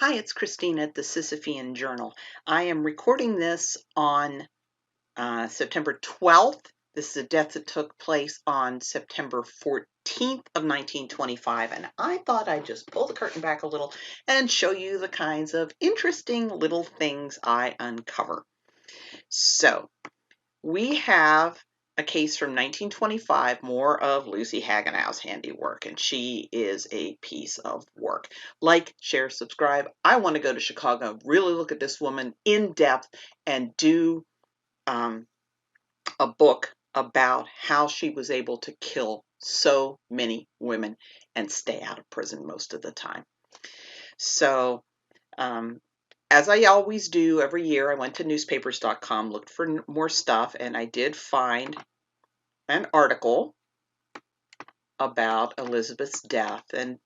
Hi, it's Christine at the Sisyphean Journal. I am recording this on September 12th. This is a death that took place on September 14th of 1925, and I thought I'd just pull the curtain back a little and show you the kinds of interesting little things I uncover. So, we have a case from 1925, more of Lucy Hagenow's handiwork, and she is a piece of work. Like, share, subscribe. I want to go to Chicago, really look at this woman in depth, and do a book about how she was able to kill so many women and stay out of prison most of the time. So, as I always do every year, I went to newspapers.com, looked for more stuff, and I did find an article about Elizabeth's death, and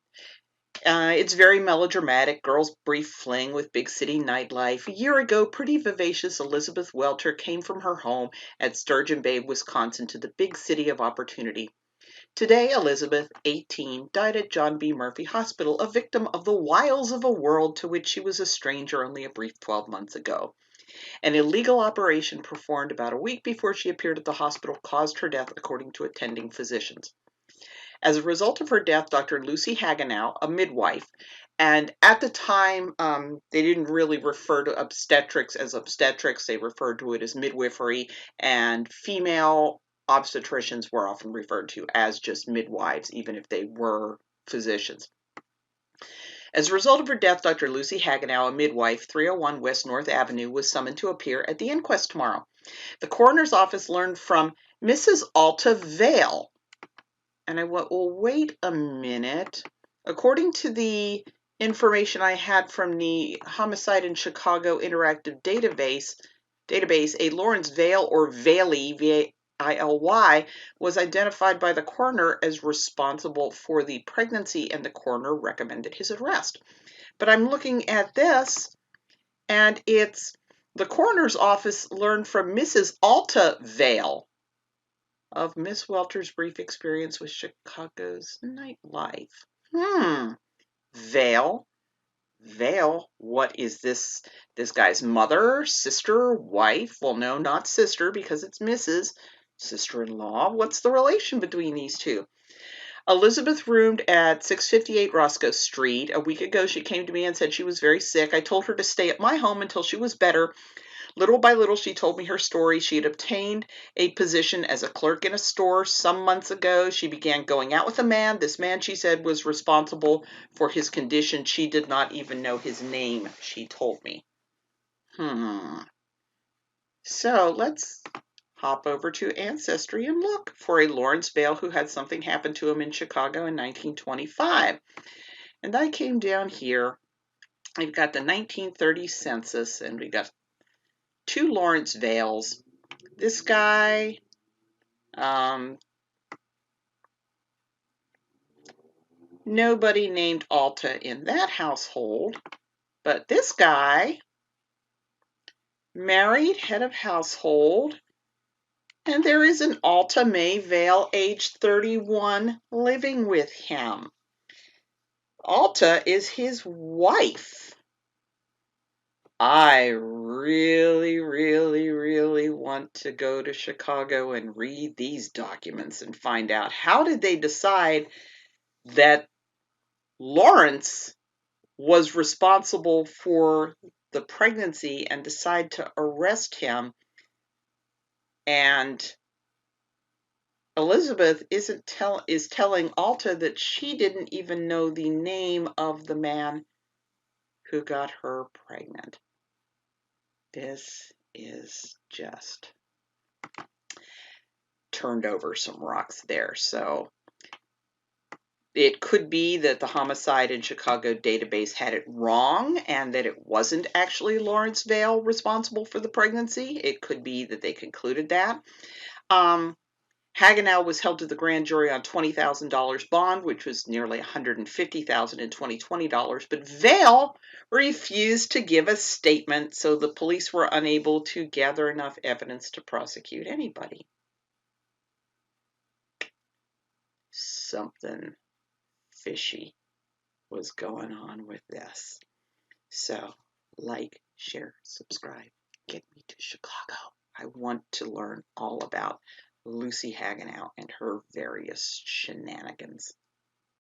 it's very melodramatic. Girl's brief fling with big city nightlife. A year ago, pretty vivacious Elizabeth Welter came from her home at Sturgeon Bay, Wisconsin, to the big city of opportunity. Today, Elizabeth, 18, died at John B. Murphy Hospital, a victim of the wiles of a world to which she was a stranger only a brief 12 months ago. An illegal operation performed about a week before she appeared at the hospital caused her death, according to attending physicians. As a result of her death, Dr. Lucy Hagenow, a midwife, and at the time, they didn't really refer to obstetrics as obstetrics, they referred to it as midwifery, and female obstetricians were often referred to as just midwives, even if they were physicians. As a result of her death, Dr. Lucy Hagenow, a midwife, 301 West North Avenue, was summoned to appear at the inquest tomorrow. The coroner's office learned from Mrs. Alta Vale. And I went, well, wait a minute. According to the information I had from the Homicide in Chicago Interactive Database, a Lawrence Vale, or Valey, V-A-I-L-Y, was identified by the coroner as responsible for the pregnancy, and the coroner recommended his arrest. But I'm looking at this, and it's the coroner's office learned from Mrs. Alta Vale of Miss Welter's brief experience with Chicago's nightlife. Vale. Vale, what is this? This guy's mother, sister, wife? Well, no, not sister, because it's Mrs. Sister-in-law. What's the relation between these two? Elizabeth roomed at 658 Roscoe Street. A week ago, she came to me and said she was very sick. I told her to stay at my home until she was better. Little by little, she told me her story. She had obtained a position as a clerk in a store some months ago. She began going out with a man. This man, she said, was responsible for his condition. She did not even know his name, she told me. So let's hop over to Ancestry and look for a Lawrence Vale who had something happen to him in Chicago in 1925. And I came down here. We've got the 1930 census, and we got two Lawrence Vales. This guy, nobody named Alta in that household, but this guy, married, head of household, and there is an Alta May Vale, age 31, living with him. Alta is his wife. I really, really, really want to go to Chicago and read these documents and find out how did they decide that Lawrence was responsible for the pregnancy and decide to arrest him, and Elizabeth is telling Alta that she didn't even know the name of the man who got her pregnant. This is just turned over some rocks there. So it could be that the Homicide in Chicago database had it wrong and that it wasn't actually Lawrence Vale responsible for the pregnancy. It could be that they concluded that. Hagenow was held to the grand jury on $20,000 bond, which was nearly $150,000 in 2020 dollars, but Vale refused to give a statement, so the police were unable to gather enough evidence to prosecute anybody. Something fishy was going on with this. So, like, share, subscribe. Get me to Chicago. I want to learn all about Lucy Hagenow and her various shenanigans.